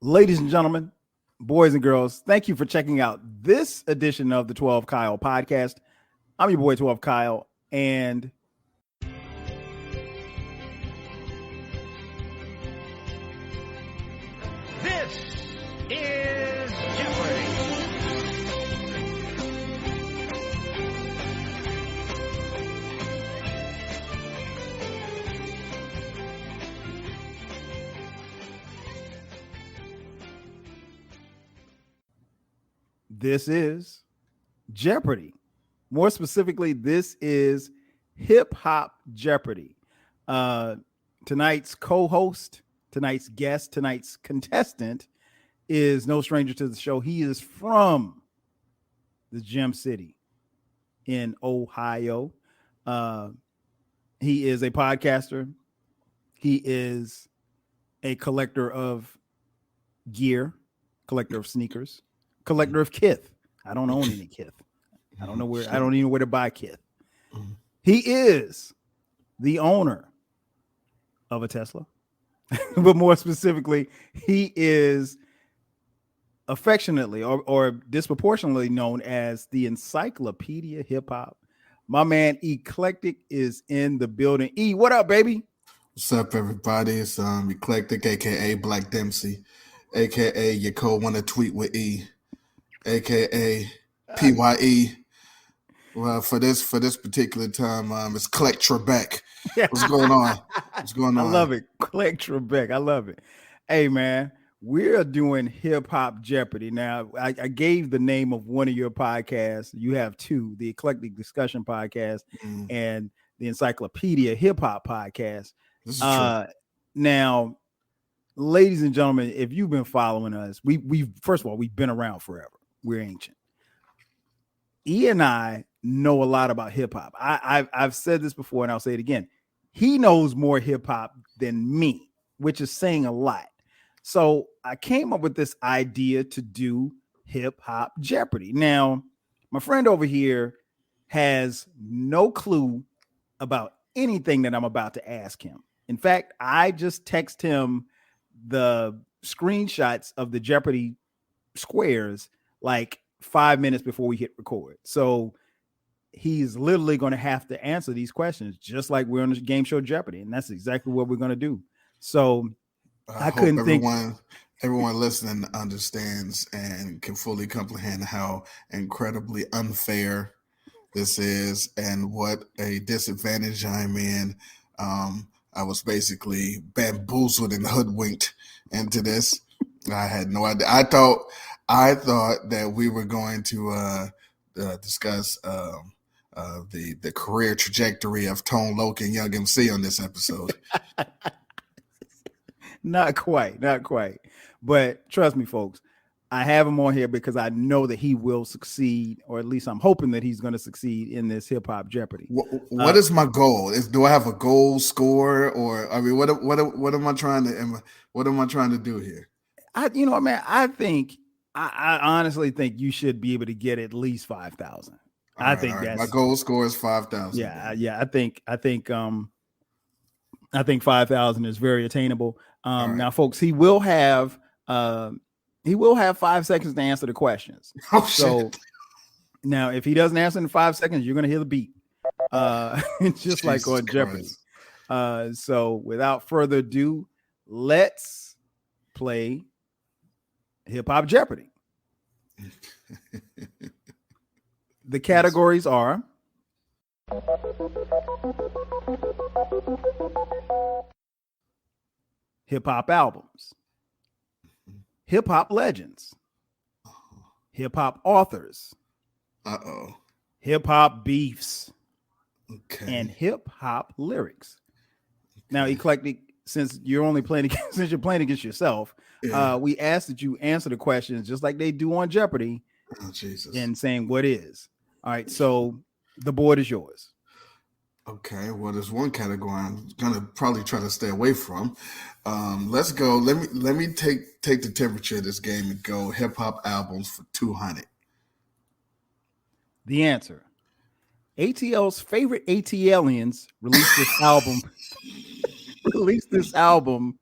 Ladies and gentlemen, boys and girls, thank you for checking out this edition of the 12 Kyle podcast. I'm your boy 12 Kyle, and this is Jeopardy! This is Jeopardy. More specifically, this is Hip Hop Jeopardy. Tonight's co-host, tonight's guest, tonight's contestant is no stranger to the show. He is from the Gem City in Ohio. He is a podcaster. He is a collector of gear, collector of sneakers, collector of kith. I don't own any kith. I don't even know where to buy kith. He is the owner of a Tesla, but more specifically, he is affectionately or disproportionately known as the Encyclopedia Hip Hop. My man Eclectik is in the building. E, what up, baby? What's up, everybody? It's Eclectik, aka Black Dempsey, aka your code want to tweet with E, aka PYE. Well, for this particular time, it's Collect Trebek. What's going on? What's going on? I love it. Collect Trebek. I love it. Hey, man, we're doing Hip Hop Jeopardy. Now, I gave the name of one of your podcasts. You have two, the Eclectic Discussion Podcast and the Encyclopedia Hip Hop Podcast. This is true. Now, ladies and gentlemen, if you've been following us, we've first of all, we've been around forever. We're ancient. E and I know a lot about hip hop. I've said this before and I'll say it again. He knows more hip hop than me, which is saying a lot. So I came up with this idea to do Hip Hop Jeopardy. Now, my friend over here has no clue about anything that I'm about to ask him. In fact, I just text him the screenshots of the Jeopardy squares like 5 minutes before we hit record. So he's literally going to have to answer these questions just like we're on the game show Jeopardy. And that's exactly what we're going to do. So I couldn't think. Everyone listening understands and can fully comprehend how incredibly unfair this is and what a disadvantage I'm in. I was basically bamboozled and hoodwinked into this. I had no idea. I thought that we were going to discuss the career trajectory of Tone Loc and Young MC on this episode. Not quite. But trust me, folks, I have him on here because I know that he will succeed, or at least I'm hoping that he's going to succeed in this Hip Hop Jeopardy. What is my goal? Do I have a goal score, or I mean, what am I trying to do here? I honestly think you should be able to get at least 5,000. I think that's my goal score is 5,000. Yeah. I think 5,000 is very attainable. Right. Now, folks, he will have 5 seconds to answer the questions. Oh, so shit. Now, if he doesn't answer in 5 seconds, you're gonna hear the beat. Just Jesus like on Jeopardy. So without further ado, let's play Hip Hop Jeopardy. The categories are hip hop albums, hip hop legends, hip hop authors, hip hop beefs, and hip hop lyrics. Now, Eclectic, since you're playing against yourself, we ask that you answer the questions just like they do on Jeopardy. Oh, Jesus. And saying what is. All right, so the board is yours. Okay, well, there's one category I'm gonna probably try to stay away from. Let's go. Let me take the temperature of this game and go hip hop albums for 200. The answer: ATL's favorite ATLians released this album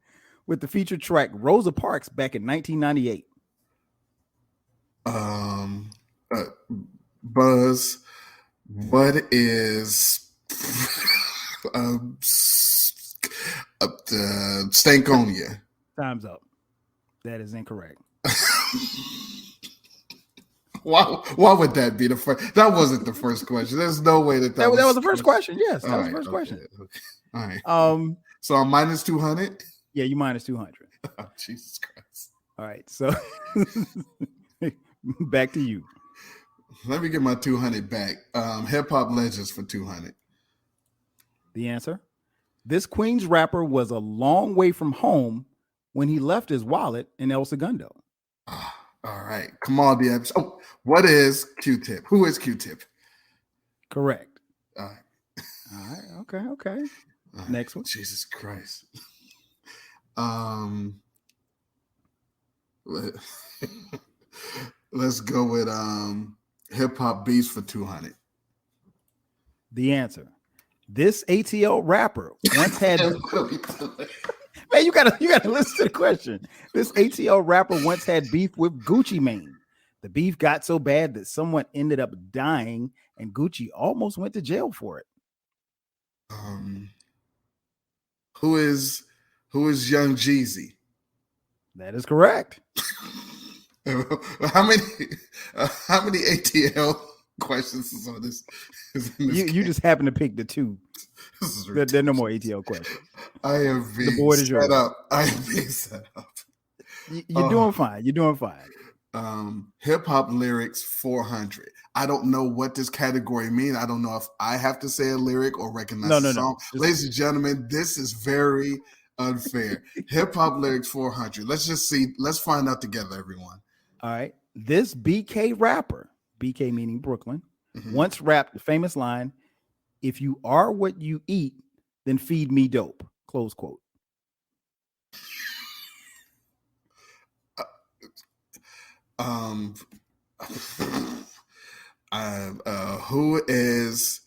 with the featured track Rosa Parks back in 1998? Buzz, what is Stankonia? Time's up. That is incorrect. Why would that be the first? That wasn't the first question. There's no way that was the first question. Yes, that was the first question. Okay. All right. So I'm minus 200. Yeah, you minus 200. Oh, Jesus Christ! All right, so back to you. Let me get my 200 back. Hip Hop Legends for 200. The answer: this Queens rapper was a long way from home when he left his wallet in El Segundo. All right, come on, the oh, what is Q-Tip? Who is Q-Tip? Correct. All right. All right. Okay. All Next one. Jesus Christ. Let's go with Hip Hop Beats for 200. The answer: this ATL rapper once had. Man, you gotta listen to the question. This ATL rapper once had beef with Gucci Mane. The beef got so bad that someone ended up dying, and Gucci almost went to jail for it. Who is Young Jeezy? That is correct. How many ATL questions is on this? You just happen to pick the two. There are no more ATL questions. I am being the board is set yours. up. I am being set up. You're doing fine. You're doing fine. Hip hop lyrics 400. I don't know what this category means. I don't know if I have to say a lyric or recognize the song. No. Ladies and gentlemen, this is very unfair. Hip hop lyrics 400. Let's just see. Let's find out together, everyone. All right. This BK rapper, BK meaning Brooklyn, once rapped the famous line, "If you are what you eat, then feed me dope." Close quote. Who is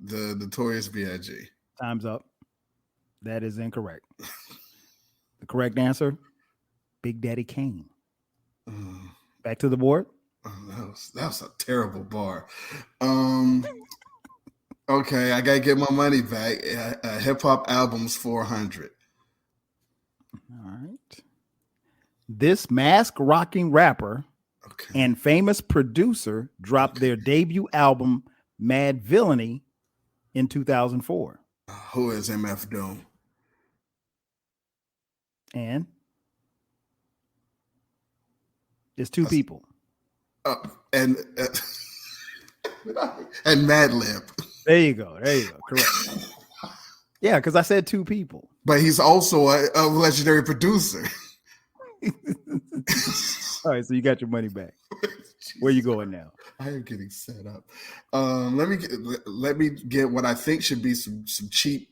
the Notorious B.I.G.? Time's up. That is incorrect. The correct answer: Big Daddy Kane. Back to the board. That was a terrible bar. Okay, I gotta get my money back. Hip hop albums 400. All right. This mask rocking rapper and famous producer dropped their debut album Mad Villainy in 2004. Who is MF Doom? And it's two people. And Madlib. There you go. Correct. Yeah, because I said two people. But he's also a legendary producer. All right, so you got your money back. Where you going now? I am getting set up. Let me get what I think should be some cheap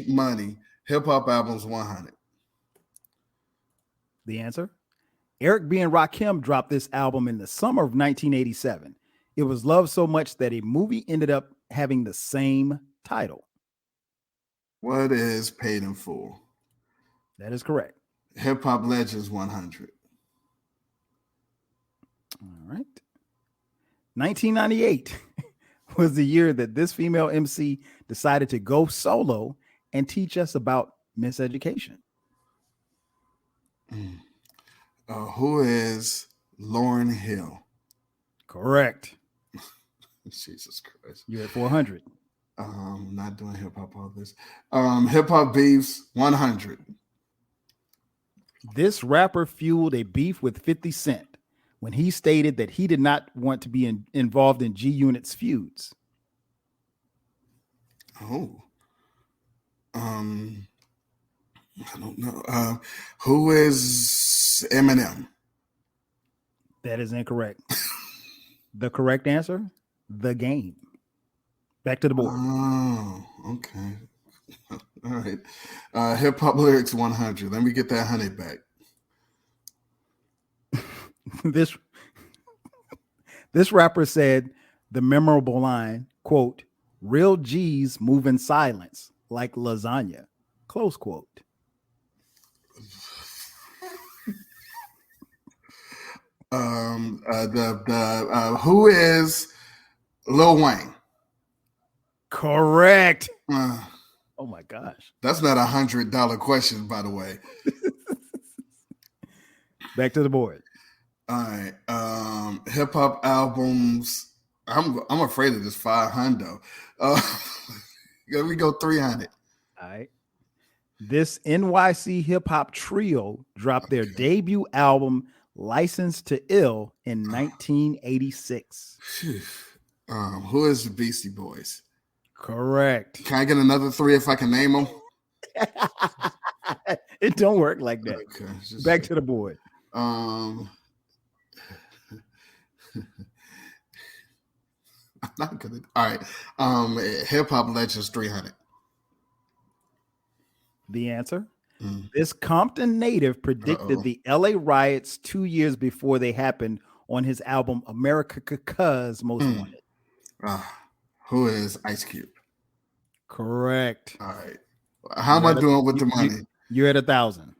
money. Hip hop albums 100. The answer: Eric B. and Rakim dropped this album in the summer of 1987. It was loved so much that a movie ended up having the same title. What is Paid in Full? That is correct. Hip Hop Legends 100. All right. 1998 was the year that this female MC decided to go solo and teach us about miseducation. Who is Lauryn Hill? Correct. Jesus Christ. You're at 400. Not doing hip hop all this. Hip Hop Beefs 100. This rapper fueled a beef with 50 Cent when he stated that he did not want to be involved in G Unit's feuds. Oh. I don't know. Who is Eminem? That is incorrect. The correct answer: The Game. Back to the board. Oh, okay. All right. Hip Hop Lyrics 100. Let me get that 100 back. This rapper said the memorable line, quote, "Real G's move in silence like lasagna," close quote. Who is Lil Wayne? Correct. Oh my gosh. That's not $100 question, by the way. Back to the board. All right. Hip hop albums. I'm afraid of this 500. We go 300. All right. This NYC hip hop trio dropped their debut album, Licensed to Ill, in 1986. Who is the Beastie Boys? Correct. Can I get another 3 if I can name them? It don't work like that. Okay. Back to the board. I'm not gonna. All right. Hip Hop Legends 300. The answer. This Compton native predicted the LA riots 2 years before they happened on his album America's Most Wanted. Who is Ice Cube? Correct. All right. How am I doing with the money? You're at 1,000.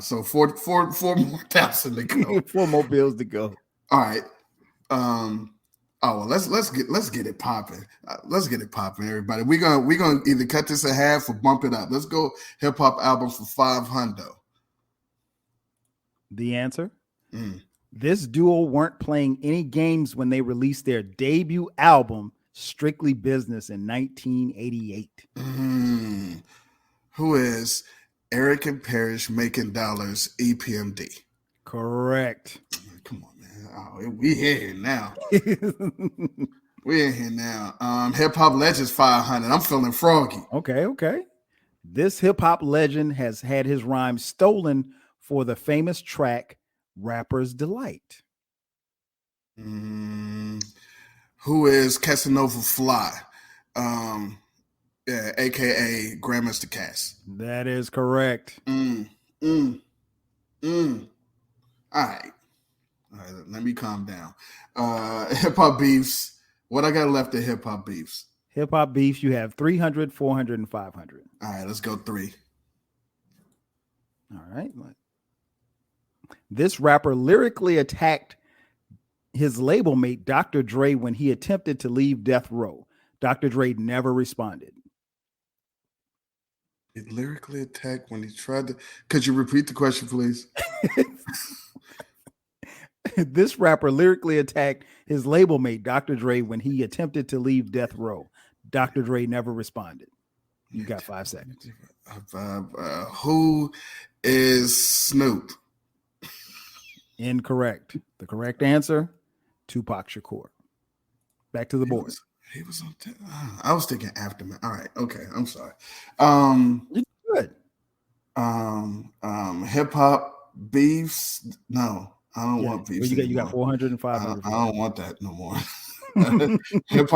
So four more thousand to go. 4 more bills to go. All right. Let's get it popping. Let's get it popping, everybody. We're gonna either cut this in half or bump it up. Let's go hip hop album for 500. The answer. This duo weren't playing any games when they released their debut album, Strictly Business, in 1988. Who is Eric and Parrish Making Dollars, EPMD? Correct. Come on, man. We here now. We're in here now. Hip Hop Legends 500. I'm feeling froggy. Okay. This hip hop legend has had his rhyme stolen for the famous track Rapper's Delight. Who is Casanova Fly? AKA Grandmaster Cass. That is correct. All right, let me calm down. Hip hop beefs. What I got left of hip hop beefs? Hip hop beefs, you have 300, 400, and 500. All right, let's go 3. All right. This rapper lyrically attacked his label mate, Dr. Dre, when he attempted to leave Death Row. Dr. Dre never responded. He lyrically attacked when he tried to. Could you repeat the question, please? This rapper lyrically attacked his label mate, Dr. Dre, when he attempted to leave Death Row. Dr. Dre never responded. You got 5 seconds. Who is Snoop? Incorrect. The correct answer, Tupac Shakur. Back to the board. He was on. I was thinking Aftermath. All right. Okay. I'm sorry. You're good. Hip hop beefs. No, I don't want beefs. You got 400 and 500. I don't want that no more. Hip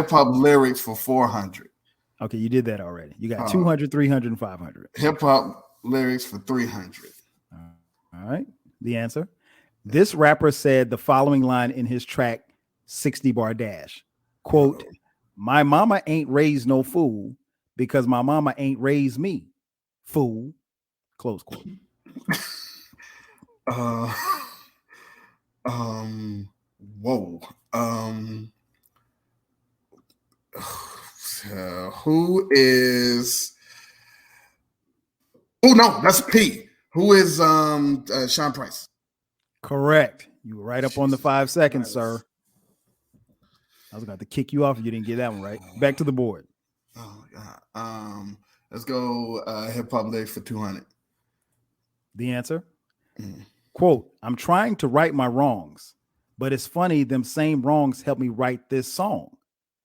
hop lyrics for 400. Okay, you did that already. You got 200, 300, and 500. Hip hop lyrics for 300. All right. The answer. This rapper said the following line in his track 60 Bar Dash. Quote, my mama ain't raised no fool because my mama ain't raised me. Fool. Close quote. Whoa. Who is? Oh no, that's P. Who is Sean Price? Correct. You were right up on the 5 seconds, sir. I was about to kick you off if you didn't get that one right. Back to the board. Oh God. Let's go hip hop lyrics for 200. The answer. Quote, I'm trying to right my wrongs, but it's funny them same wrongs helped me write this song.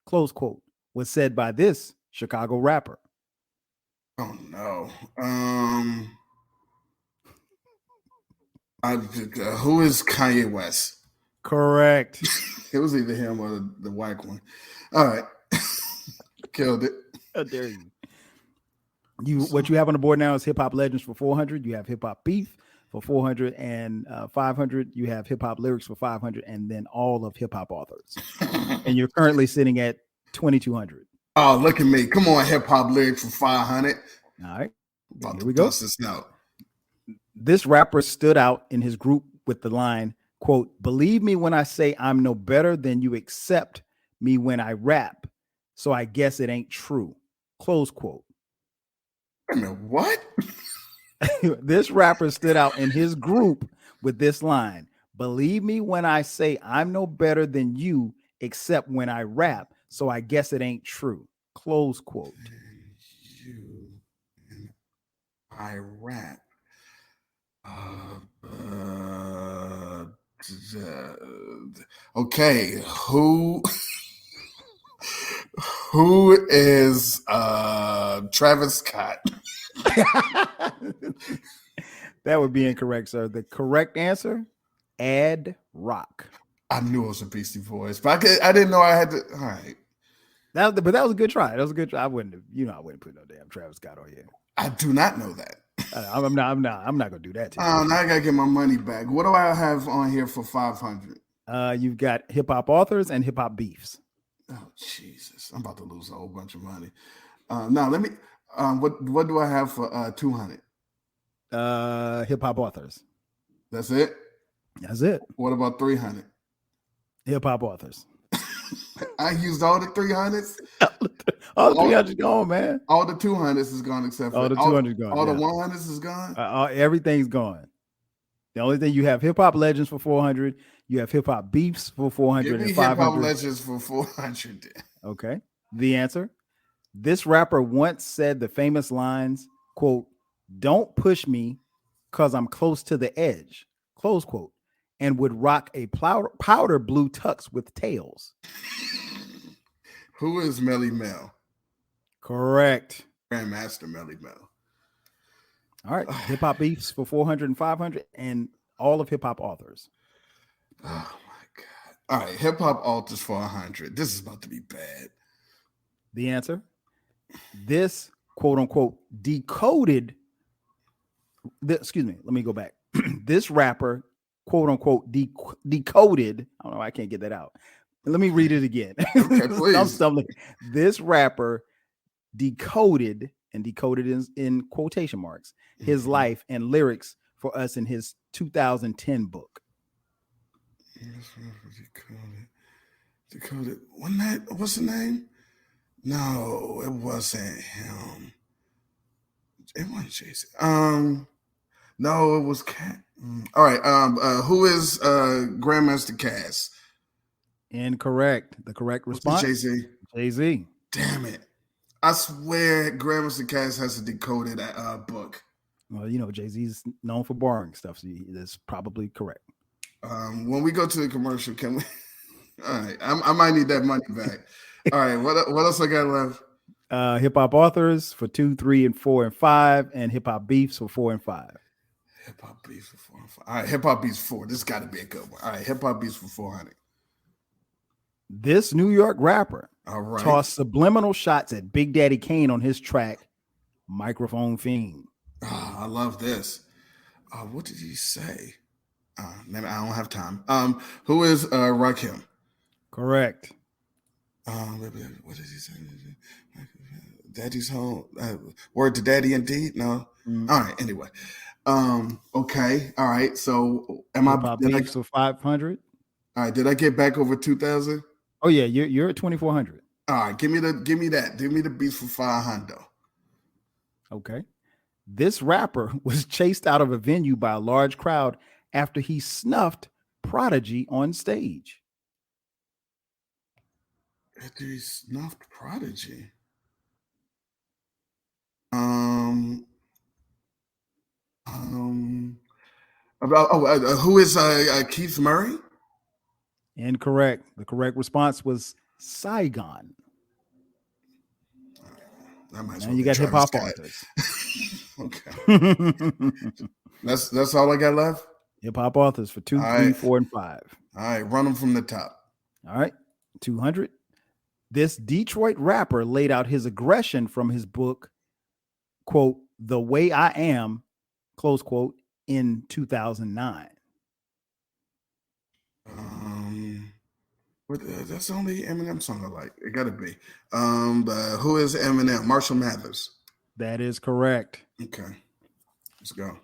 Close quote. Was said by this Chicago rapper. Oh no. Who is Kanye West? Correct. It was either him or the white one. All right. Killed it. How dare you? What you have on the board now is hip hop legends for 400. You have hip hop beef for 400 and 500. You have hip hop lyrics for 500, and then all of hip hop authors. And you're currently sitting at 2,200. Oh, look at me! Come on, hip hop lyrics for 500. All right, about here to we go. bust this out. This rapper stood out in his group with the line, quote, believe me when I say I'm no better than you accept me when I rap. So I guess it ain't true. Close quote. Wait a minute, what? This rapper stood out in his group with this line. Believe me when I say I'm no better than you except when I rap. So I guess it ain't true. Close quote. You and I rap. Okay, who is Travis Scott? That would be incorrect, sir. The correct answer, Ad Rock. I knew it was a Beastie Boys, but I didn't know I had to. All right. But that was a good try. That was a good try. I wouldn't have, I wouldn't put no damn Travis Scott on here. I do not know that. I'm not gonna do that to you. Now I gotta get my money back. What do I have on here for 500? You've got hip hop authors and hip hop beefs. Oh Jesus! I'm about to lose a whole bunch of money. Now let me. What do I have for 200? Hip hop authors. That's it. That's it. What about 300? Hip hop authors. I used all the 300s. All the 300's gone, man. All the 200s is gone except for all the 200's gone. All the 100s is gone. Everything's gone. The only thing you have hip hop legends for 400. You have hip hop beefs for 400. Give me and hip 500. hop legends for 400. Okay. The answer. This rapper once said the famous lines, quote, "Don't push me because I'm close to the edge," close quote, and would rock a powder blue tux with tails. Who is Melly Mel? Correct. Grandmaster Melly Mel. All right. Hip hop beefs for 400 and 500 and all of hip hop authors. Oh my God. All right. Hip hop authors for 100. This is about to be bad. The answer. This quote unquote decoded. Excuse me. Let me go back. This rapper quote unquote decoded. I don't know. I can't get that out. Let me read it again. Okay, please. I'm stumbling. This rapper decoded, and decoded in quotation marks, his life and lyrics for us in his 2010 book. Decoded. What's the name? No, it wasn't him. It wasn't Jason. No, it was Cat. All right. Who is Grandmaster Cass? Incorrect. The correct response. Jay-Z. Jay-Z. Damn it! I swear, Grandmaster Cass has a decoded book. Well, Jay-Z's known for borrowing stuff, so that's probably correct. When we go to the commercial, can we? All right, I might need that money back. All right, what else I got left? Hip hop authors for 2, 3, and 4, and 5, and hip hop beefs for 4 and 5. Hip hop beefs for 4 and 5. All right, hip hop beefs 4. This got to be a good one. All right, hip hop beefs for 400. This New York rapper right. tossed subliminal shots at Big Daddy Kane on his track, Microphone Fiend. Oh, I love this. What did he say? Maybe I don't have time. Who is Rakim? Correct. What did he say? Daddy's home. Word to daddy indeed? No. All right, anyway. Okay. All right. So did I so 500? All right, did I get back over 2,000? Oh yeah, you're at 2,400. All right, give me that. Give me the beats for 500. Okay. This rapper was chased out of a venue by a large crowd after he snuffed Prodigy on stage. After he snuffed Prodigy. Who is Keith Murray? Incorrect. The correct response was Saigon. Now you got hip hop authors. Okay. That's all I got left. Hip hop authors for 2, 3, 4, and 5. All right, run them from the top. All right, 200. This Detroit rapper laid out his aggression from his book, quote, "The Way I Am," close quote, in 2009. That's the only Eminem song I like. It gotta be. Who is Eminem? Marshall Mathers. That is correct. Okay, let's go.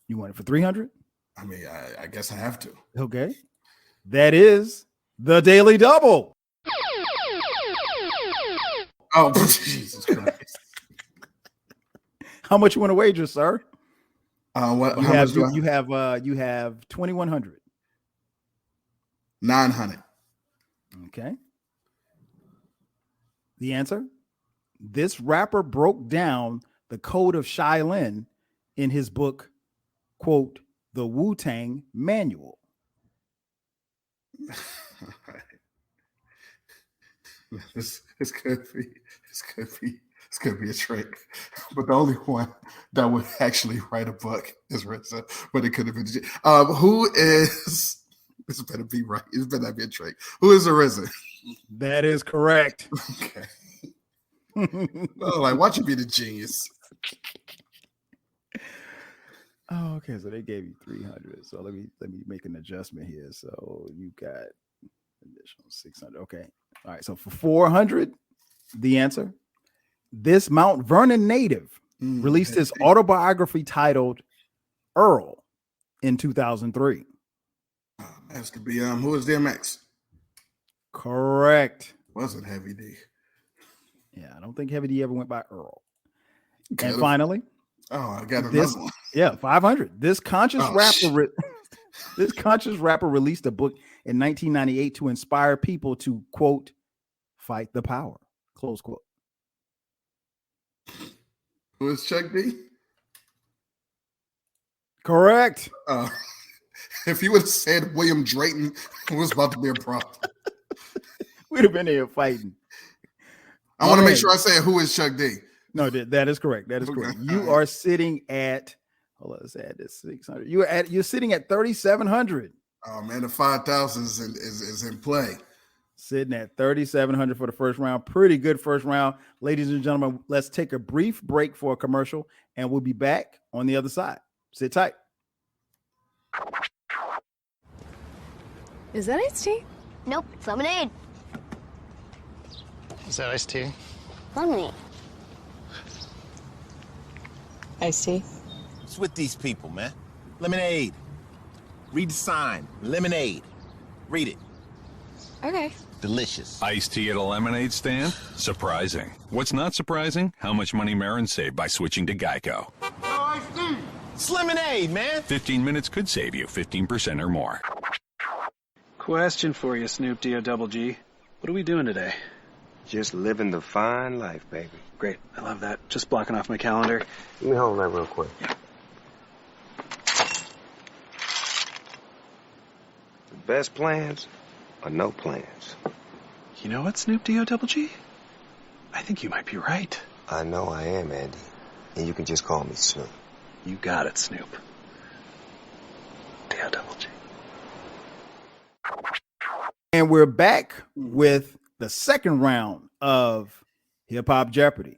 You want it for 300? I mean, I guess I have to. Okay. That is the Daily Double. Oh, Jesus Christ. How much you want to wager, sir? What? You How have much do you have 2,100. 900. Okay. The answer? This rapper broke down the code of Shaolin in his book, quote, The Wu-Tang Manual. This could be a trick, but the only one that would actually write a book is RZA. But it could have been. Who is? This better be right. This better not be a trick. Who is RZA? That is correct. Okay. Oh, like watch you be the genius. Oh, okay. So they gave you 300. So let me make an adjustment here. So you got additional 600. Okay. All right. So for 400, the answer: this Mount Vernon native released his autobiography titled Earl in 2003. Has to be who is DMX? Correct. Wasn't Heavy D? Yeah, I don't think Heavy D ever went by Earl. Could've. And finally, I got another one. Yeah, 500. This conscious rapper released a book in 1998 to inspire people to, quote, fight the power, close quote. Who is Chuck D? Correct. If you would have said William Drayton, it was about to be a problem. We'd have been here fighting. I want to make sure I say who is Chuck D. No, that is correct. That is correct. You are sitting at, hold on, let's add this 600. You're sitting at 3,700. Oh man, the 5,000 is in play. Sitting at 3,700 for the first round. Pretty good first round. Ladies and gentlemen, let's take a brief break for a commercial, and we'll be back on the other side. Sit tight. Is that iced tea? Nope, it's lemonade. Is that iced tea? Lemonade. Iced tea. What's with these people, man? Lemonade. Read the sign. Lemonade. Read it. Okay. Delicious. Iced tea at a lemonade stand? Surprising. What's not surprising? How much money Marin saved by switching to Geico. It's lemonade, man. 15 minutes could save you 15% or more. Question for you, Snoop D-O-double-G. What are we doing today? Just living the fine life, baby. Great. I love that. Just blocking off my calendar. Let me hold that real quick. Yeah. The best plans are no plans. You know what, Snoop D-O-double-G? I think you might be right. I know I am, Andy. And you can just call me Snoop. You got it, Snoop. D-O-double-G. And we're back with the second round of Hip Hop Jeopardy.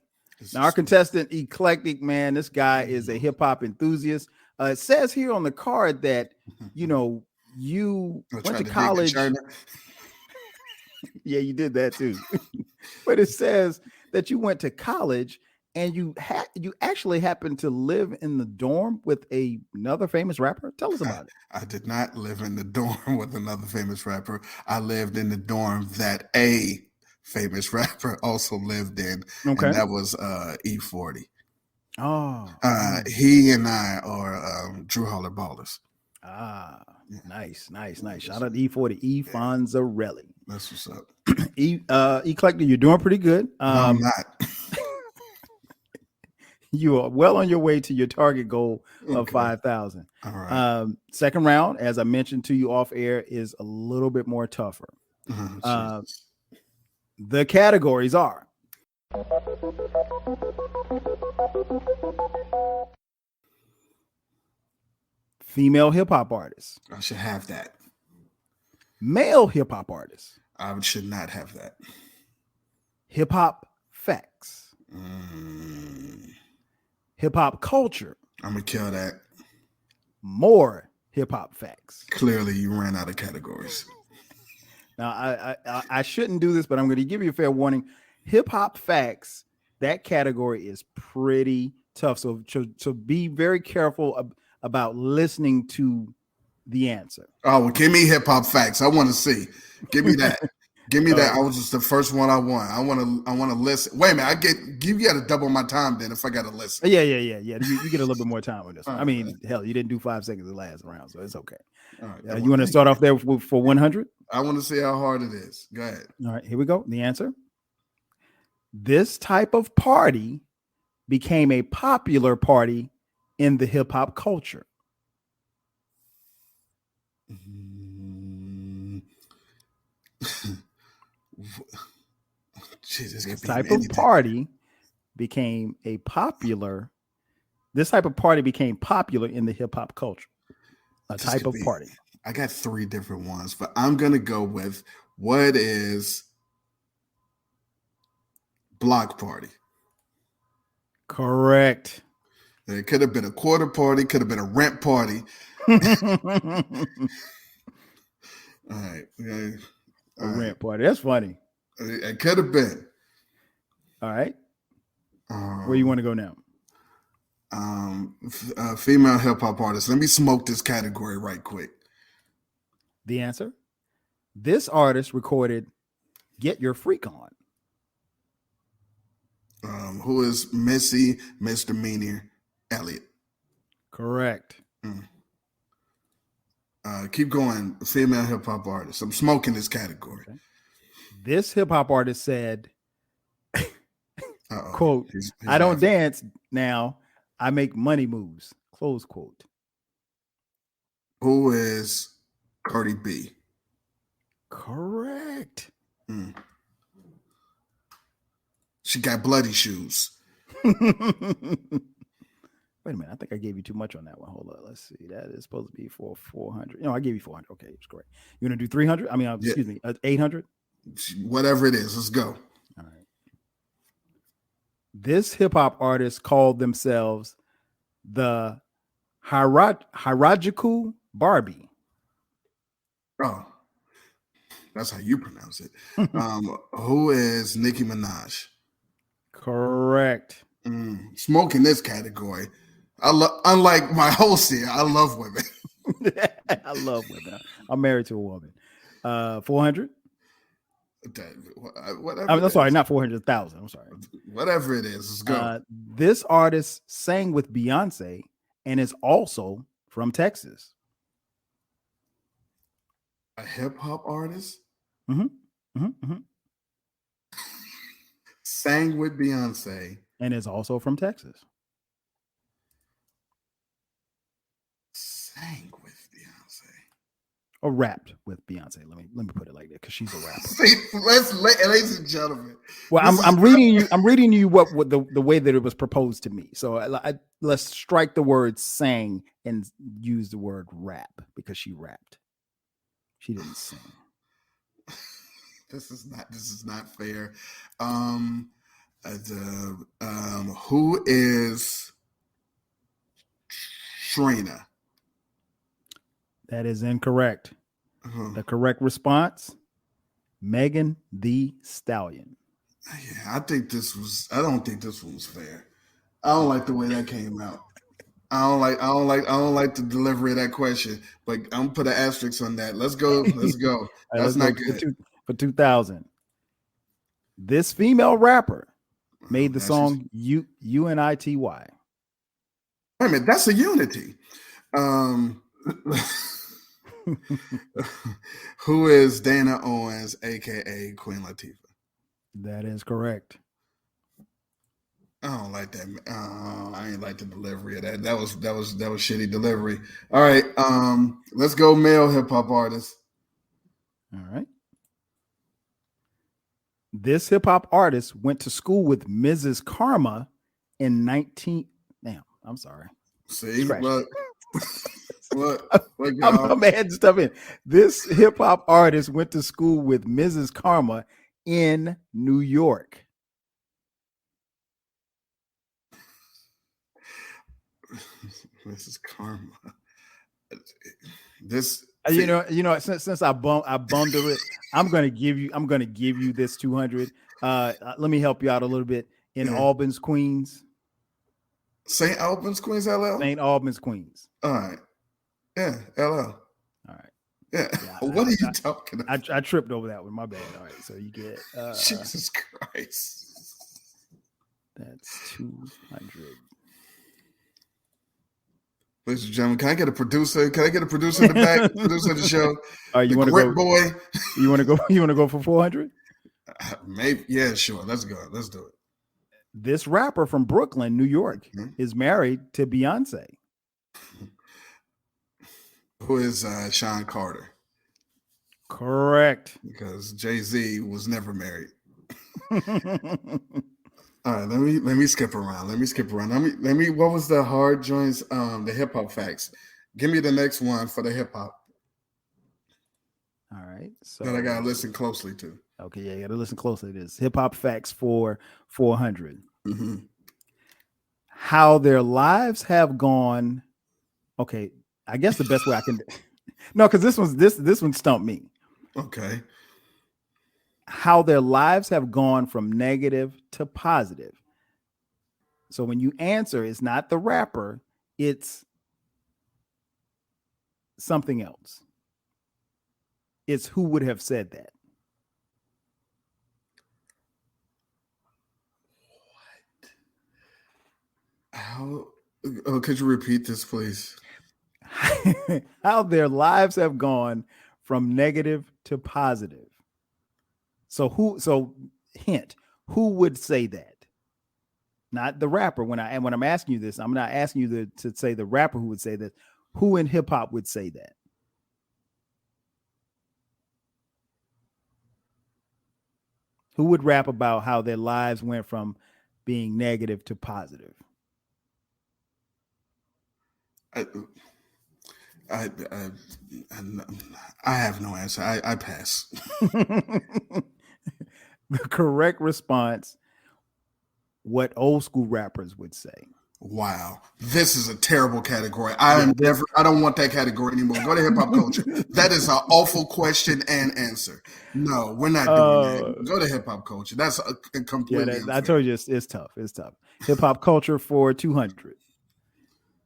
Now, our contestant, Eclectic, man, this guy is a hip hop enthusiast. It says here on the card that, you went to college. Yeah, you did that too. But it says that you went to college and you actually happened to live in the dorm with another famous rapper. Tell us about it. I did not live in the dorm with another famous rapper. I lived in the dorm that a famous rapper also lived in. Okay. And that was E40. Oh. He and I are Drew Holler Ballers. Nice. Shout out to E40, E. Fonzarelli. That's what's up. Eclectic, you're doing pretty good. No, I'm not. You are well on your way to your target goal of 5,000. All right. Second round, as I mentioned to you off air, is a little bit more tougher. The categories are female hip hop artists, I should have that. male hip hop artists, I should not have that. hip hop facts, hip hop culture, I'm gonna kill that. more hip hop facts. Clearly, you ran out of categories. Now, I shouldn't do this, but I'm going to give you a fair warning. Hip hop facts, that category is pretty tough. So be very careful about listening to the answer. Oh, well, give me hip hop facts. I want to see. Give me that. Give me that. I was just the first one I want. I want to listen. Wait a minute. You got to double my time then if I got to listen. Yeah. You get a little bit more time on this one. I mean, hell, you didn't do 5 seconds the last round, so it's okay. All right. You want to start off there for 100? I want to see how hard it is. Go ahead. All right, here we go. The answer. This type of party became a popular party in the hip hop culture. Jesus, this type of party became popular in the hip hop culture. A type of party. I got 3 different ones, but I'm gonna go with what is block party. Correct. It could have been a quarter party, could have been a rent party. All right. A rent party. That's funny. It could have been. All right. Where you want to go now? Female hip hop artist. Let me smoke this category right quick. The answer. This artist recorded Get Your Freak On. Who is Missy Misdemeanor Elliott? Correct. Keep going. Female hip hop artist. I'm smoking this category. Okay. This hip hop artist said, quote, he's I don't dance now. I make money moves. Close quote. Who is Cardi B? Correct. She got bloody shoes. Wait a minute. I think I gave you too much on that one. Hold on. Let's see. That is supposed to be for 400. No, I gave you 400. Okay, it's correct. You want to do 300? I mean, excuse me, 800? Whatever it is. Let's go. All right. This hip hop artist called themselves the Harajuku Barbie. Oh, that's how you pronounce it. Who is Nicki Minaj? Correct. Smoking this category. Unlike my host here, I love women. I love women. I'm married to a woman. 400? Whatever. I'm sorry, not 400,000. I'm sorry. Whatever it is, let's go. This artist sang with Beyonce and is also from Texas. A hip hop artist? Sang with Beyonce. And is also from Texas. Sang with Beyonce. Or rapped with Beyonce. Let me put it like that because she's a rapper. See, ladies and gentlemen. Well, I'm reading you what the way that it was proposed to me. So let's strike the word sang and use the word rap because she rapped. She didn't sing. This is not fair. Who is Trina? That is incorrect. The correct response, Megan Thee Stallion. Yeah, I don't think this one was fair. I don't like the way that came out. I don't like the delivery of that question, but I'm gonna put an asterisk on that. Let's go. That's not good. For 2000. This female rapper made the song UNITY. Wait a minute, that's a unity. Who is Dana Owens, aka Queen Latifah? That is correct. I don't like that. I ain't like the delivery of that. That was shitty delivery. All right, let's go male hip hop artist. All right. This hip hop artist went to school with Mrs. Karma in 19. Damn, I'm sorry. See, look. What I'm adding stuff in. This hip hop artist went to school with Mrs. Karma in New York. Mrs. Karma. This you know since I bundled it, I'm gonna give you this 200. Let me help you out a little bit. In Albans, Queens. St. Albans, Queens, LL. St. Albans, Queens. All right. Yeah, LL. Yeah. Yeah, What are you talking about? I tripped over that one. My bad. All right, so you get Jesus Christ. that's 200. Ladies and gentlemen, can I get a producer? Can I get a producer in the back? Producer of the show. All right, you The want to Grit go? Boy. You want to go? You want to go for 400? Maybe. Yeah, sure. Let's go. Let's do it. This rapper from Brooklyn, New York, is married to Beyonce. Who is Sean Carter? Correct. Because Jay-Z was never married. All right, let me skip around. Let me what was the hard joints? The hip hop facts. Give me the next one for the hip hop. All right. So That I gotta listen closely to. okay, yeah, you gotta listen closely to this. Hip hop facts for 400. Mm-hmm. How their lives have gone. Okay, I guess the best way I can no, because this one stumped me. Okay. How their lives have gone from negative to positive. So when you answer, it's not the rapper, it's something else. It's who would have said that. How? Oh, could you repeat this, please? How their lives have gone from negative to positive. So hint, who would say that? Not the rapper. When I'm asking you this, I'm not asking you to say the rapper who would say that. Who in hip hop would say that? Who would rap about how their lives went from being negative to positive? I have no answer. I pass. The correct response, what old school rappers would say. Wow, this is a terrible category. I don't want that category anymore. Go to hip hop culture. That is an awful question and answer. No, we're not doing that. Go to hip hop culture. That's a completely. I told you it's tough. It's tough. Hip hop culture for 200.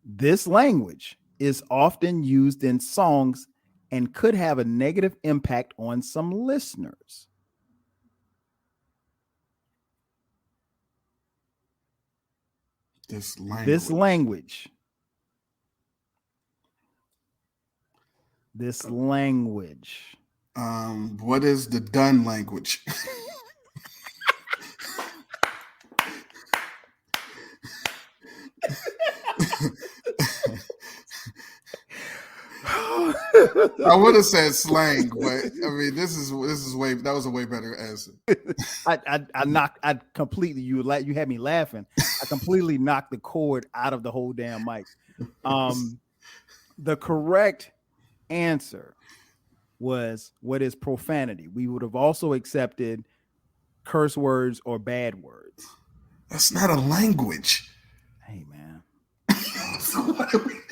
This language is often used in songs and could have a negative impact on some listeners. This language. What is the done language? I would have said slang, but I mean, that was a way better answer. I completely, you had me laughing. I completely knocked the cord out of the whole damn mic. The correct answer was, what is profanity? We would have also accepted curse words or bad words. That's not a language. Hey, man.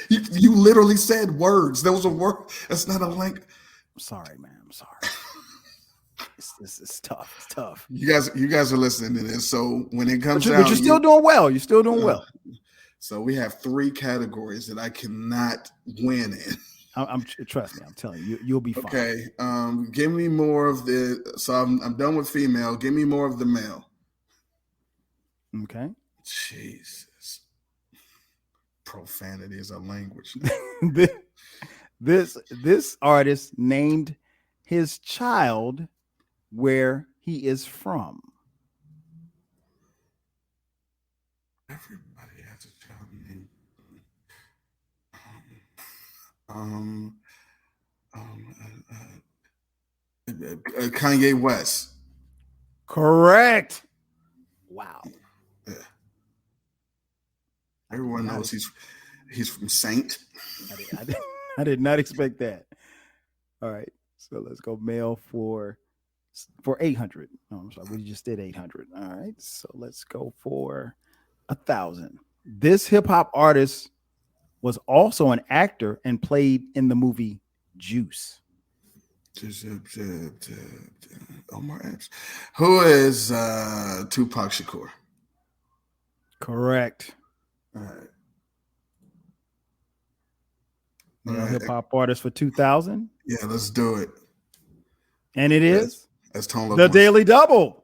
You literally said words. There was a word. That's not a language. I'm sorry, man. I'm sorry. It's tough. It's tough. You guys are listening to this. So when it comes but you're still doing well. You're still doing well. So we have 3 categories that I cannot win in. Trust me. I'm telling you, you'll be fine. Okay. Give me more of the. So I'm done with female. Give me more of the male. Okay. Jesus. Profanity is a language. This artist named his child where he is from. Everybody has a child named Kanye West. Correct. Wow. Yeah. Everyone knows he's from Saint. I did not expect that. All right, so let's go male for 800. No, I'm sorry, we just did 800. All right, so let's go for 1,000. This hip hop artist was also an actor and played in the movie Juice. Omar Epps. Who is Tupac Shakur? Correct. All right. Hip hop artist for 2,000. Yeah, let's do it. And it is That's Tone Loc the wants- Daily Double.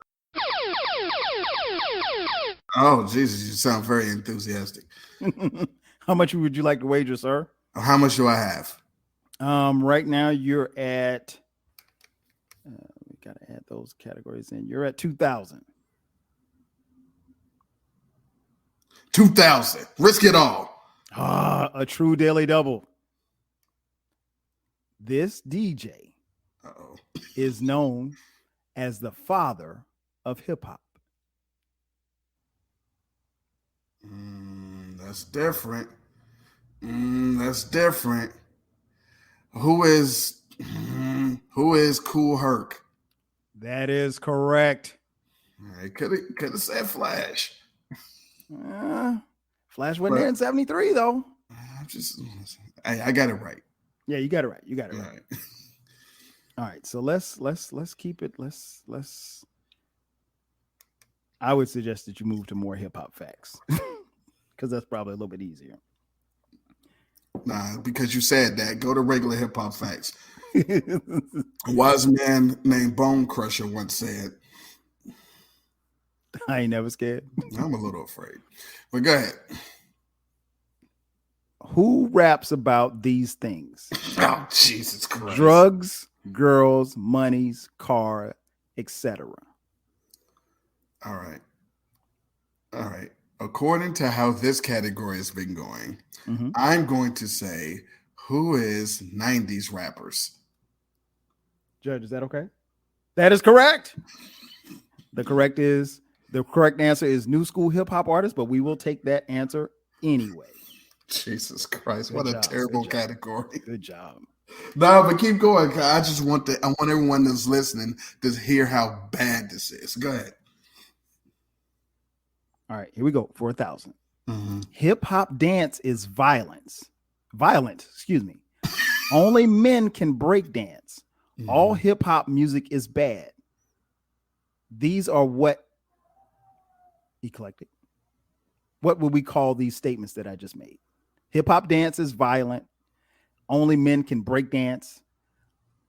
Oh, Jesus, you sound very enthusiastic. How much would you like to wager, sir? How much do I have? Right now you're at. We gotta add those categories in. You're at 2,000. 2,000. Risk it all. A true Daily Double. This DJ Uh-oh. is known as the father of hip hop. That's different. That's different. Who is Cool Herc? That is correct. I could have said Flash. Flash wasn't there in 73 though. I got it right. Yeah, you got it right. You got it right. All right. So let's keep it. Let's. I would suggest that you move to more hip hop facts because that's probably a little bit easier. Nah, because you said that. Go to regular hip hop facts. A wise man named Bone Crusher once said, I ain't never scared. I'm a little afraid. But go ahead. Who raps about these things? Oh, Jesus Christ. Drugs, girls, monies, car, etc. All right. According to how this category has been going, I'm going to say, who is 90s rappers? Judge, is that okay? That is correct. The correct answer is new school hip hop artists, but we will take that answer anyway. Jesus Christ, Good what job, a terrible good job. category. Good job. No, but keep going. I want everyone that's listening to hear how bad this is. Go ahead. All right, here we go for 1,000. Hip hop dance is violent. Excuse me. Only men can break dance. All hip hop music is bad. These are what eclectic. What would we call these statements that I just made? Hip hop dance is violent. Only men can break dance.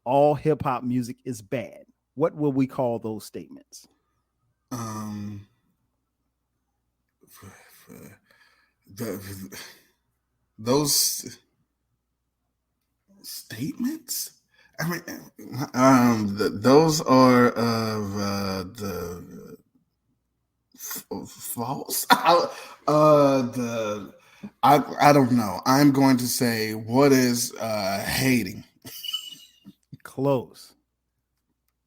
All hip hop music is bad. What will we call those statements? Those statements. I mean, those are of the false. I don't know. I'm going to say, what is hating? Close.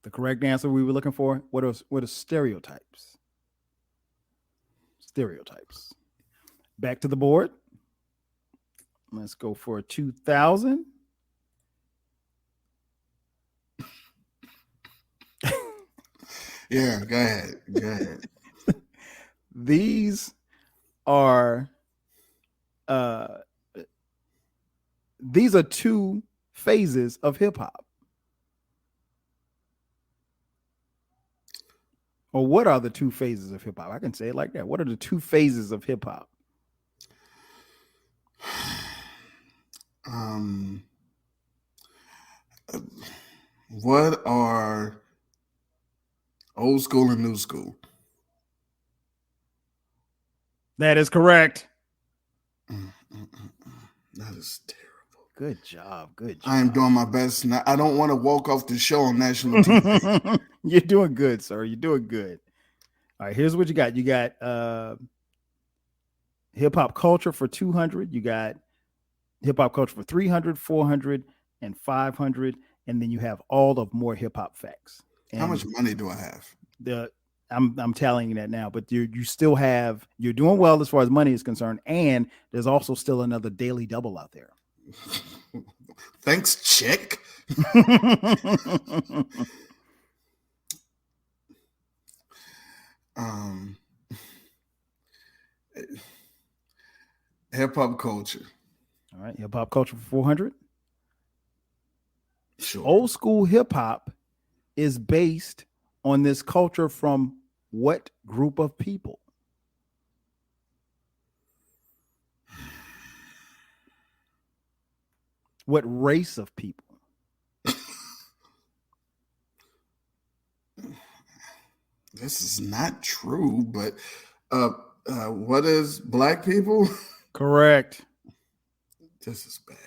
The correct answer we were looking for. What are stereotypes? Stereotypes. Back to the board. Let's go for 2,000. Yeah, go ahead. These are two phases of hip hop. Or what are the two phases of hip hop? I can say it like that. What are the two phases of hip hop? What are old school and new school? That is correct. That is terrible. Good job. Good job. I am doing my best. Now, I don't want to walk off the show on national TV. You're doing good, sir. You're doing good. All right, here's what you got. You got hip hop culture for 200. You got hip hop culture for 300, 400, and 500. And then you have all of more hip hop facts. And how much money do I have? I'm telling you that now, but you're doing well as far as money is concerned. And there's also still another daily double out there. Thanks, chick. Hip hop culture. All right, hip hop culture for 400. Sure. Old school hip hop is based on this culture from what group of people? What race of people? This is not true, but what is black people? Correct. This is bad.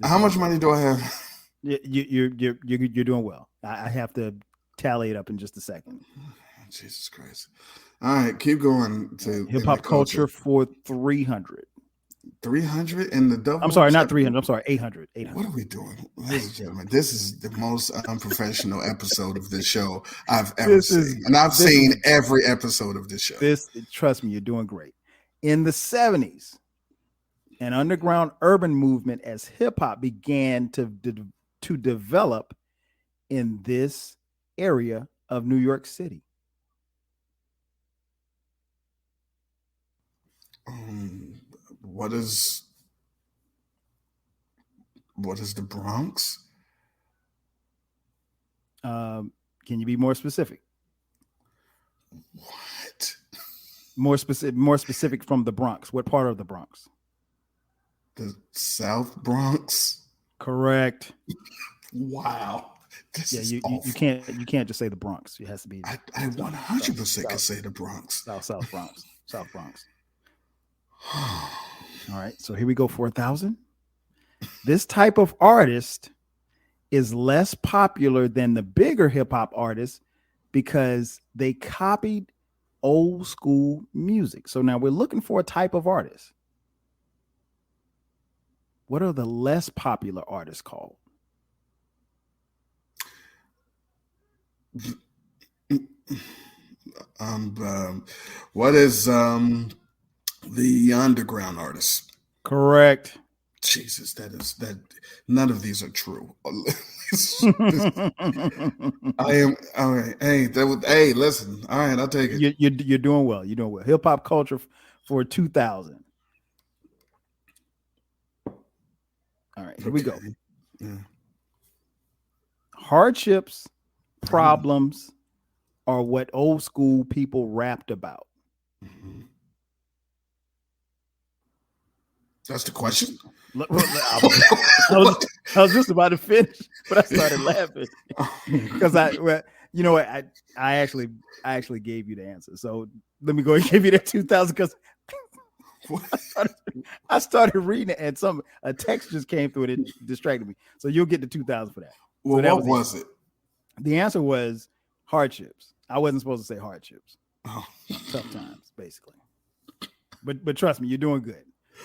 How much money do I have? You're doing well. I have to tally it up in just a second. Jesus Christ. All right, keep going to Hip hop culture for 300. 300 in the double. I'm sorry, not 300. I'm sorry, 800. 800. What are we doing? Ladies and gentlemen, this is the most unprofessional episode of this show I've ever seen. And I've seen every episode of this show. Trust me, you're doing great. In the 70s, an underground urban movement as hip hop began to develop in this area of New York City. What is the Bronx? Can you be more specific? What? More specific from the Bronx. What part of the Bronx? The South Bronx. Correct. Wow. You can't just say the Bronx. It has to be. I 100% can say the Bronx. South Bronx. South Bronx. All right, so here we go. 4,000. This type of artist is less popular than the bigger hip hop artists because they copied old school music. So now we're looking for a type of artist. What are the less popular artists called? What is the underground artist? Correct. Jesus, that none of these are true. I am all right. Hey, listen. All right, I'll take it. You're doing well. You're doing well. Hip hop culture for 2,000. All right, here we go. Yeah. Hardships, problems are what old school people rapped about. Mm-hmm. That's the question. I was just about to finish, but I started laughing because I actually gave you the answer. So let me go and give you that 2,000 because I started reading it and a text just came through and it distracted me. So you'll get the 2,000 for that. Well, so what was it? The answer was hardships. I wasn't supposed to say hardships. Oh. Tough times, basically. But trust me, you're doing good.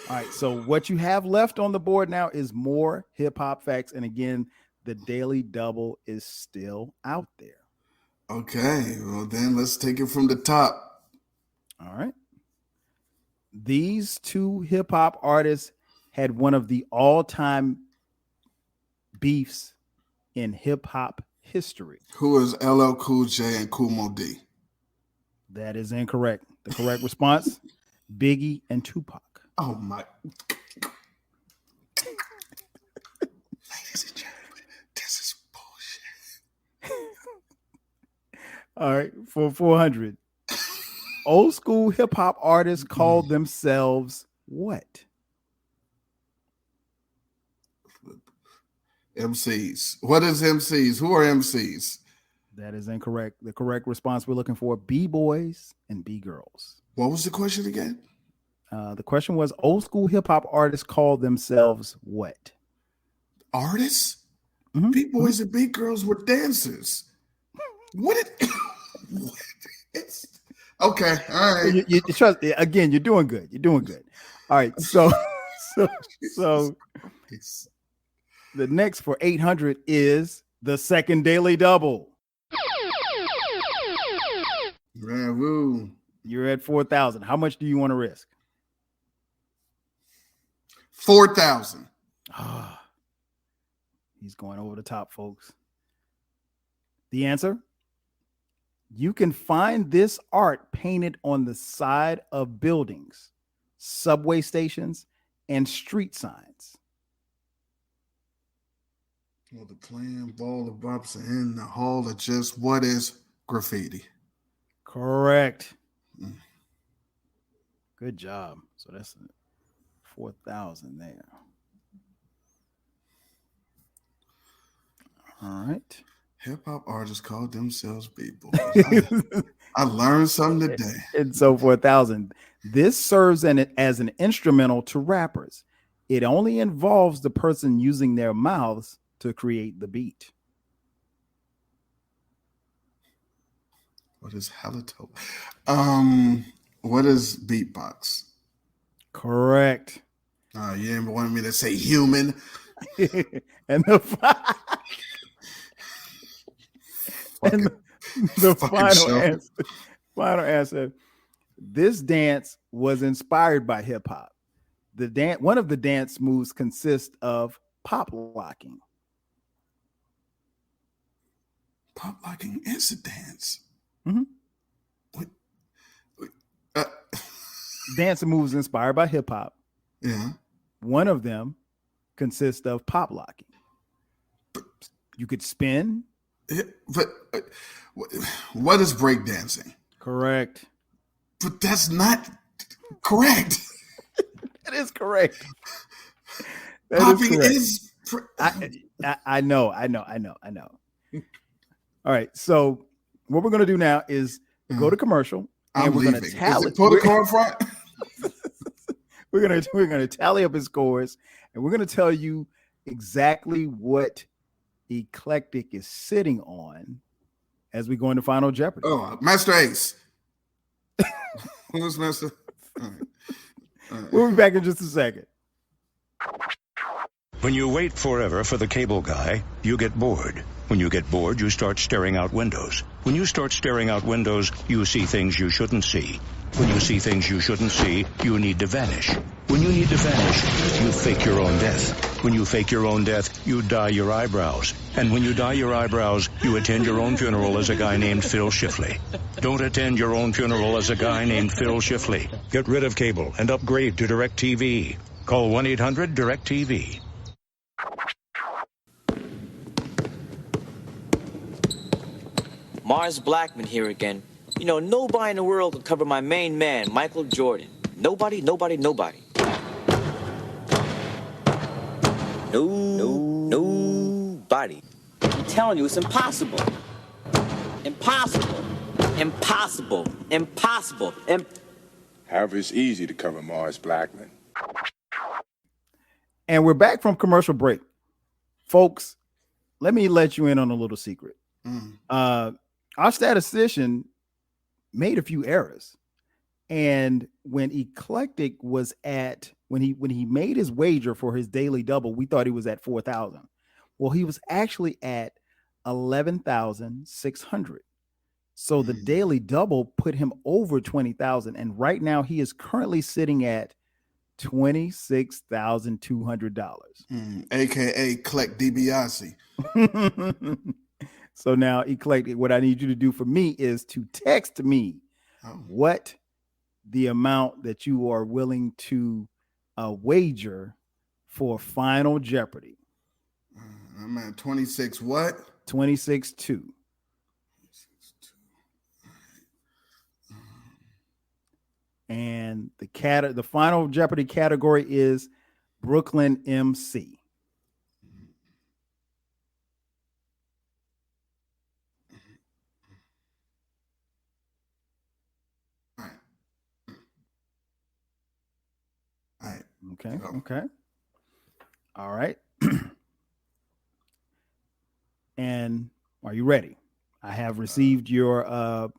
All right, so what you have left on the board now is more hip hop facts. And again, the Daily Double is still out there. Okay, well then let's take it from the top. All right. These two hip hop artists had one of the all-time beefs in hip hop history. Who is LL Cool J and Kool Moe Dee? That is incorrect. The correct response, Biggie and Tupac. Oh my. Ladies and gentlemen, this is bullshit. All right, for 400. Old school hip hop artists called themselves what? MCs. What is MCs? Who are MCs? That is incorrect. The correct response we're looking for, B-boys and B-girls. What was the question again? The question was, old school hip hop artists call themselves what? Artists? Mm-hmm. B-boys and B-girls were dancers. It's okay. All right. You trust again. You're doing good. You're doing good. All right. So the next for 800 is the second Daily Double. Woo. You're at 4,000. How much do you want to risk? 4,000. He's going over the top, folks. The answer? You can find this art painted on the side of buildings, subway stations, and street signs. Well, the playing ball of bops in the hall of just what is graffiti? Correct. Good job. So that's 4,000 there. All right. Hip hop artists call themselves beat boys. I learned something today. And so for 1,000, this serves as an instrumental to rappers. It only involves the person using their mouths to create the beat. What is halitope? What is beatbox? Correct. You didn't want me to say human. And the final answer. This dance was inspired by hip hop. One of the dance moves consists of pop locking. Pop locking is a dance. Mm-hmm. Dance moves inspired by hip hop. Yeah. One of them consists of pop locking. You could spin. But what is breakdancing? Correct. But that's not correct. That is correct. Popping is. I know. All right. So what we're going to do now is go to commercial. And we're going to tally. Pull the car front. We're gonna tally up his scores, and we're gonna tell you exactly what Eclectic is sitting on as we go into Final Jeopardy. Oh, Master Ace. Who's Master? All right. We'll be back in just a second. When you wait forever for the cable guy, you get bored. When you get bored, you start staring out windows. When you start staring out windows, you see things you shouldn't see. When you see things you shouldn't see, you need to vanish. When you need to vanish, you fake your own death. When you fake your own death, you dye your eyebrows. And when you dye your eyebrows, you attend your own funeral as a guy named Phil Shifley. Don't attend your own funeral as a guy named Phil Shifley. Get rid of cable and upgrade to DirecTV. Call 1-800-DirecTV. Mars Blackman here again. You know, nobody in the world could cover my main man, Michael Jordan. Nobody. Nobody. I'm telling you, it's impossible. Impossible. However, it's easy to cover Mars Blackman. And we're back from commercial break. Folks, let me let you in on a little secret. Our statistician made a few errors. And when Eclectic was when he made his wager for his daily double, we thought he was at 4,000. Well, he was actually at 11,600. So the daily double put him over 20,000. And right now he is currently sitting at $26,200. AKA Clec DiBiase. So now, Eclectic, what I need you to do for me is to text me what the amount that you are willing to wager for Final Jeopardy. I'm at 26 what? 26.2. And the Final Jeopardy category is Brooklyn MC. Okay. All right. And are you ready? I have received your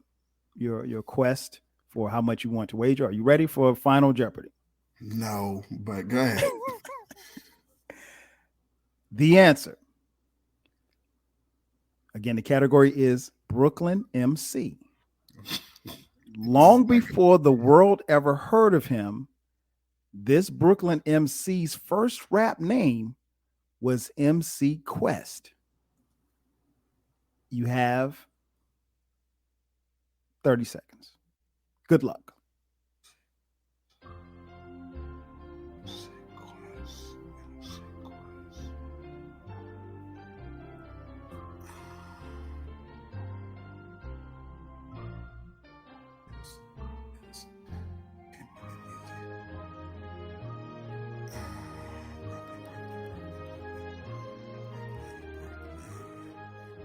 quest for how much you want to wager. Are you ready for Final Jeopardy? No, but go ahead. The answer. Again, the category is Brooklyn MC. Long before the world ever heard of him, this Brooklyn MC's first rap name was MC Quest. You have 30 seconds. Good luck.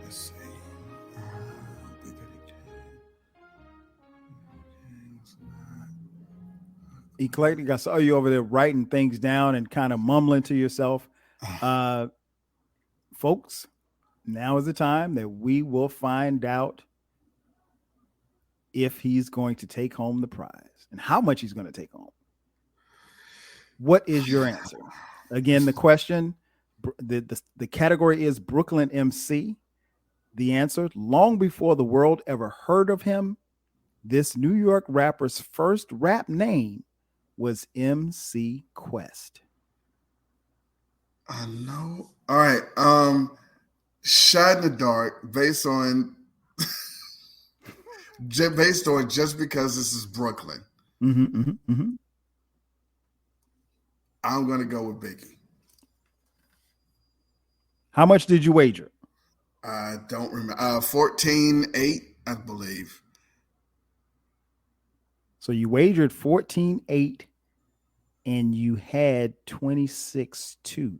Let's see. Eclectic, I saw you over there writing things down and kind of mumbling to yourself. Folks, now is the time that we will find out if he's going to take home the prize and how much he's going to take home. What is your answer? Again, the question, the category is Brooklyn MC. The answer, long before the world ever heard of him, this New York rapper's first rap name was MC Quest. I know. All right. Shot in the dark based on just because this is Brooklyn. I'm going to go with Biggie. How much did you wager? I don't remember. 14-8, I believe. So you wagered 14-8 and you had 26-2.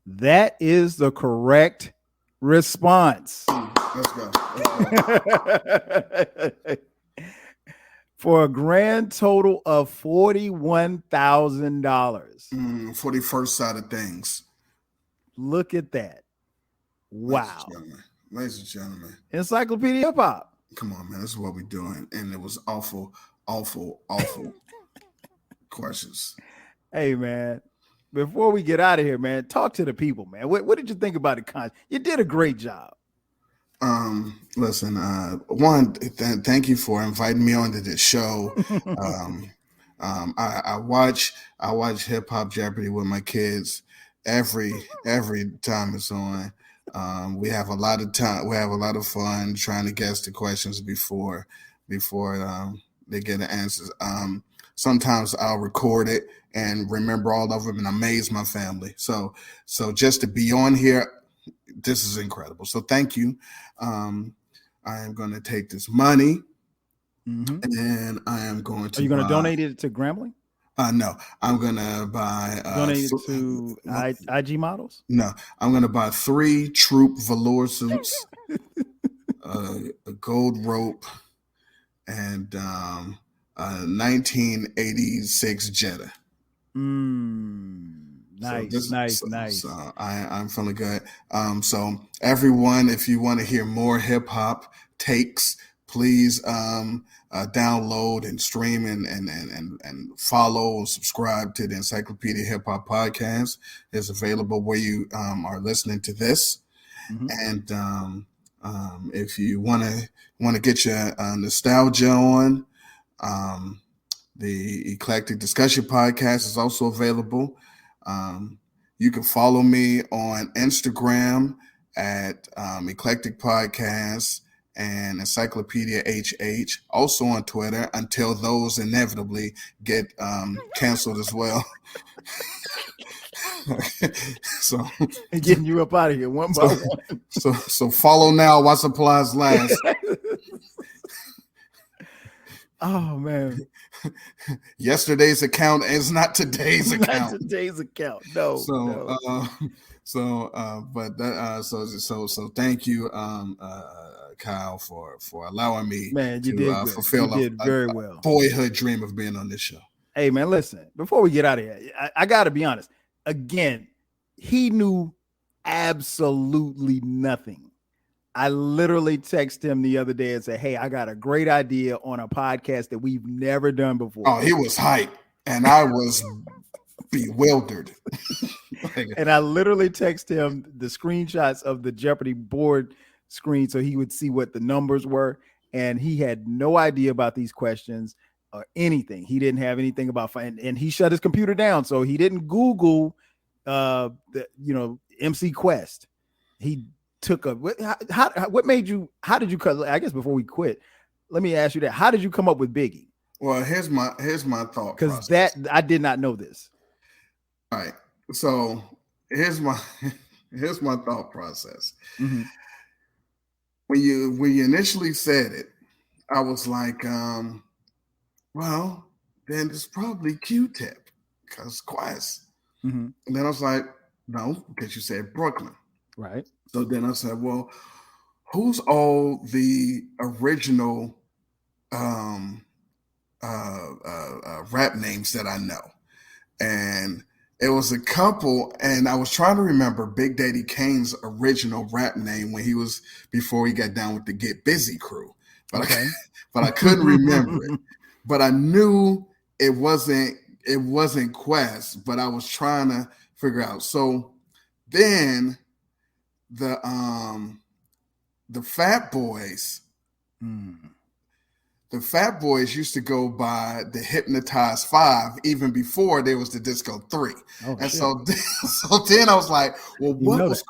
That is the correct response. Let's go. For a grand total of $41,000. For the first side of things. Look at that. Wow. Ladies and gentlemen. Encyclopedia Hip Hop. Come on, man. This is what we're doing. And it was awful questions. Hey, man. Before we get out of here, man, talk to the people, man. What did you think about the content? You did a great job. Listen, thank you for inviting me onto this show. I watch Hip Hop Jeopardy with my kids every time it's on. We have a lot of time. We have a lot of fun trying to guess the questions before they get the answers. Sometimes I'll record it and remember all of them and amaze my family. So just to be on here, this is incredible. So thank you. I am going to take this money and I am going to. Are you going to donate it to Grambling? No, I'm going to buy. Donate it to IG models? No, I'm going to buy 3 troop velour suits, a gold rope, and a 1986 Jetta. Nice. So I'm feeling good. So everyone, if you want to hear more hip hop takes, please download and stream and follow and subscribe to the Encyclopedia Hip Hop Podcast. It's available where you are listening to this. And if you want to get your nostalgia on, the Eclectic Discussion Podcast is also available. You can follow me on Instagram at Eclectic Podcast and Encyclopedia HH. Also on Twitter until those inevitably get canceled as well. So getting you up out of here one by one. So follow now while supplies last. Oh man. Yesterday's account is not today's account. Not today's account. No. So thank you, Kyle, for allowing me to fulfill a boyhood dream of being on this show. Hey man, listen, before we get out of here, I gotta be honest. Again, he knew absolutely nothing. I literally texted him the other day and said, hey, I got a great idea on a podcast that we've never done before. Oh, he was hyped and I was bewildered. And I literally texted him the screenshots of the Jeopardy board screen so he would see what the numbers were. And he had no idea about these questions or anything. He didn't have anything about and he shut his computer down. So he didn't Google MC Quest. He took what made you, how did you cut? I guess before we quit, let me ask you that. How did you come up with Biggie? Well, here's my thought. Because that I did not know this. All right. So here's my thought process. Mm-hmm. When you initially said it, I was like, well, then it's probably Q-Tip because Quest. Mm-hmm. And then I was like, no, because you said Brooklyn. Right. So then I said, well, who's all the original rap names that I know, and it was a couple. And I was trying to remember Big Daddy Kane's original rap name before he got down with the Get Busy crew, but I couldn't remember it. But I knew it wasn't Quest, but I was trying to figure out. So then the Fat Boys. The Fat Boys used to go by the Hypnotized 5 even before there was the Disco 3. Oh, and shit. so then I was like, well, what was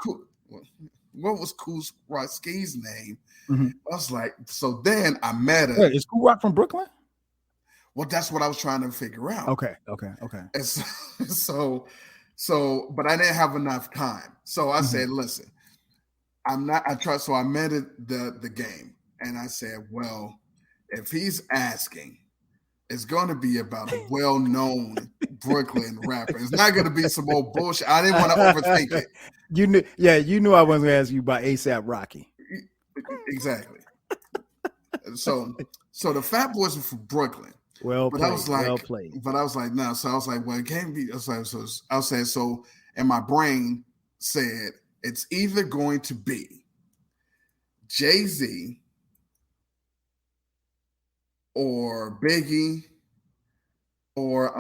Kool Rock-Ski's name? Mm-hmm. I was like, so then I met her. Wait, is Kool Rock from Brooklyn? Well, that's what I was trying to figure out. Okay. And so, but I didn't have enough time. So I said, listen, so I met the game, and I said, well, if he's asking, it's going to be about a well-known Brooklyn rapper. It's not going to be some old bullshit. I didn't want to overthink it. You knew I wasn't going to ask you about ASAP Rocky. Exactly. So the Fat Boys are from Brooklyn. Well but played. I was like, well played. But I was like, no. So I was like, well, it can't be. So, and my brain said it's either going to be Jay-Z or Biggie, or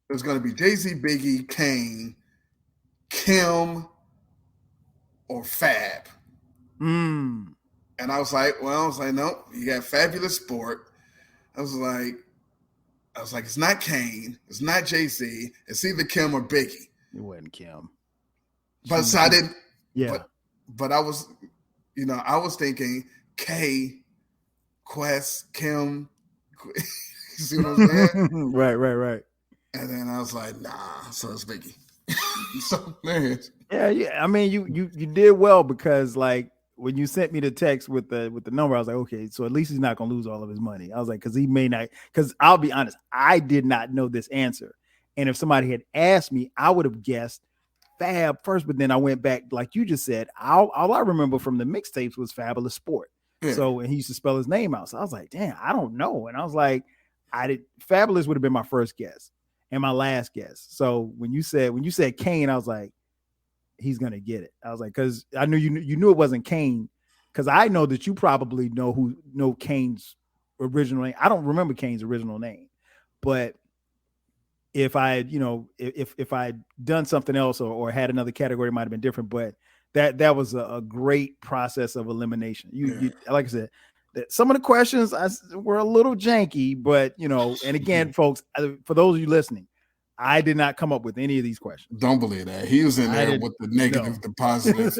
there's going to be Jay-Z, Biggie, Kane, Kim, or Fab. And I was like, no, you got Fabulous Sport. I was like, it's not Kane, it's not Jay-Z, it's either Kim or Biggie. It wasn't Kim. But so I didn't. Yeah. But I was, I was thinking K, Quest, Kim. You see what I'm saying? Right. And then I was like, nah, so it's Biggie. So man. Yeah. I mean, you did well, because like when you sent me the text with the number, I was like, okay, so at least he's not gonna lose all of his money. I was like, because he may not. Because I'll be honest, I did not know this answer, and if somebody had asked me, I would have guessed Fab first. But then I went back, like you just said. All I remember from the mixtapes was Fabulous Sport. Yeah. So, and he used to spell his name out. So I was like, damn, I don't know. And I was like, Fabulous would have been my first guess and my last guess. So when you said Kane, I was like, he's gonna get it. I was like, because I knew you knew it wasn't Kane, because I know that you probably know Kane's original name. I don't remember Kane's original name, but if I if I'd done something else or had another category, it might have been different. But that was a great process of elimination. You like I said, that some of the questions were a little janky, but and again, folks, for those of you listening, I did not come up with any of these questions. Don't believe that. He was in there with the negative, the positives,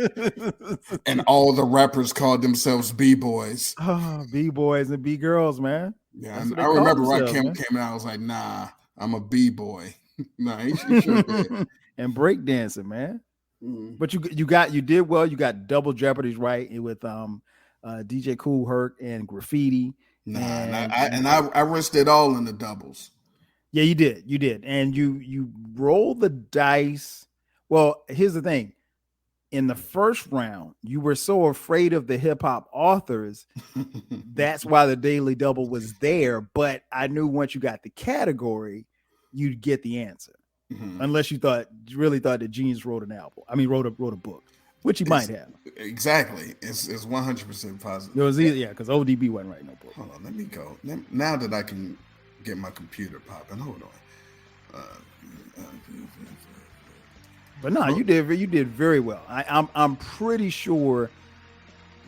and all the rappers called themselves B-boys. Oh, B-boys and B-girls, man. Yeah, I remember Rakim came out. I was like, nah, I'm a B-boy. Nah, he should be. And breakdancing, man. But you did well. You got double Jeopardy's right with DJ Kool Herc and Graffiti. I risked it all in the doubles. Yeah, you did. And you roll the dice. Well, here's the thing. In the first round, you were so afraid of the hip hop authors. That's why the daily double was there. But I knew once you got the category, you'd get the answer. Unless you really thought that Genius wrote an album. I mean, wrote a book, which he might have. Exactly. It's 100% positive. It was easy, yeah, because ODB wasn't writing no book. Hold on, let me go. Now that I can get my computer popping. Hold on. But no, you did very well. I'm pretty sure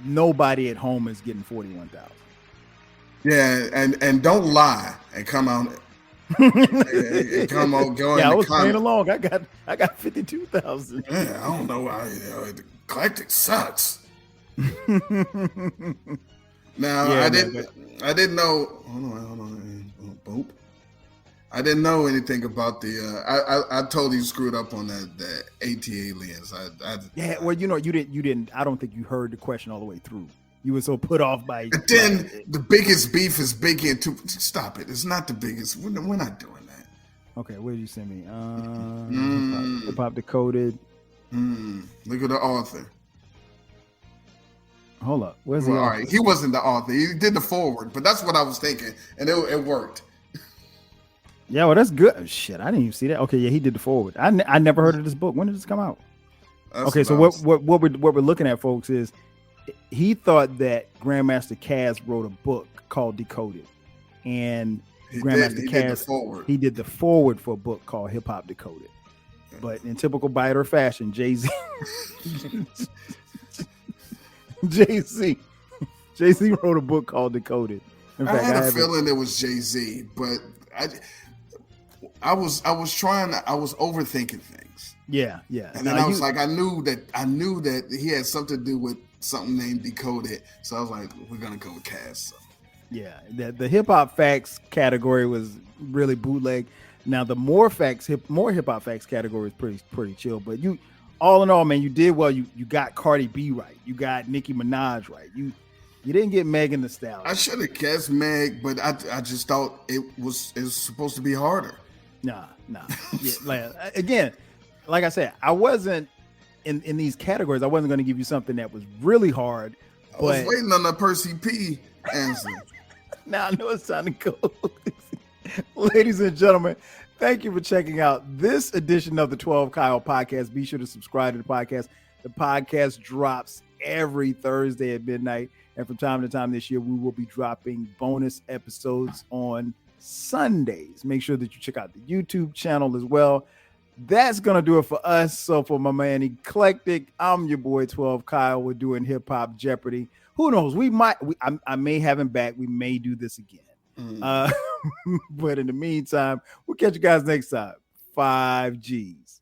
nobody at home is getting 41,000. Yeah, and don't lie and come out. And come on, go. Yeah, I was playing along. I got 52,000. Yeah, I don't know why. The eclectic sucks. Now I didn't know. Hold on. Boop. I didn't know anything about the. I totally screwed up on the AT aliens. Well, you didn't. I don't think you heard the question all the way through. You were so put off by. And then the biggest beef is Biggie and Tupac. Stop it! It's not the biggest. We're not doing that. Okay, where did you send me? Hip Hop Decoded. Look at the author. Hold up. Where's the Well, all author? right, he wasn't the author. He did the forward, but that's what I was thinking, and it worked. Yeah, well, that's good. Shit, I didn't even see that. Okay, yeah, he did the forward. I never heard of this book. When did this come out? That's okay, so what we're looking at, folks, is he thought that Grandmaster Caz wrote a book called Decoded, and Grandmaster Caz he did the forward for a book called Hip Hop Decoded. But in typical biter fashion, Jay-Z wrote a book called Decoded. In fact, I had a feeling it was Jay-Z, but I was overthinking things. Yeah. And then I was like, I knew that he had something to do with something named Decoded. So I was like, we're gonna go with Caz. So. Yeah, the hip hop facts category was really bootleg. Now the more hip hop facts category is pretty chill. But you, all in all, man, you did well. You got Cardi B right. You got Nicki Minaj right. You didn't get Megan Thee Stallion. I should have guessed Meg, but I just thought it was supposed to be harder. Nah. Yeah, again, like I said, I wasn't in these categories. I wasn't going to give you something that was really hard. I was waiting on the Percy P answer. Now I know it's time to go. Ladies and gentlemen, thank you for checking out this edition of the 12 Kyle podcast. Be sure to subscribe to the podcast. The podcast drops every Thursday at midnight. And from time to time this year, we will be dropping bonus episodes on Sundays. Make sure that you check out the YouTube channel as well. That's going to do it for us. So for my man Eclectic, I'm your boy 12 Kyle. We're doing Hip Hop Jeopardy. Who knows? I may have him back. We may do this again. But in the meantime, we'll catch you guys next time. 5 G's.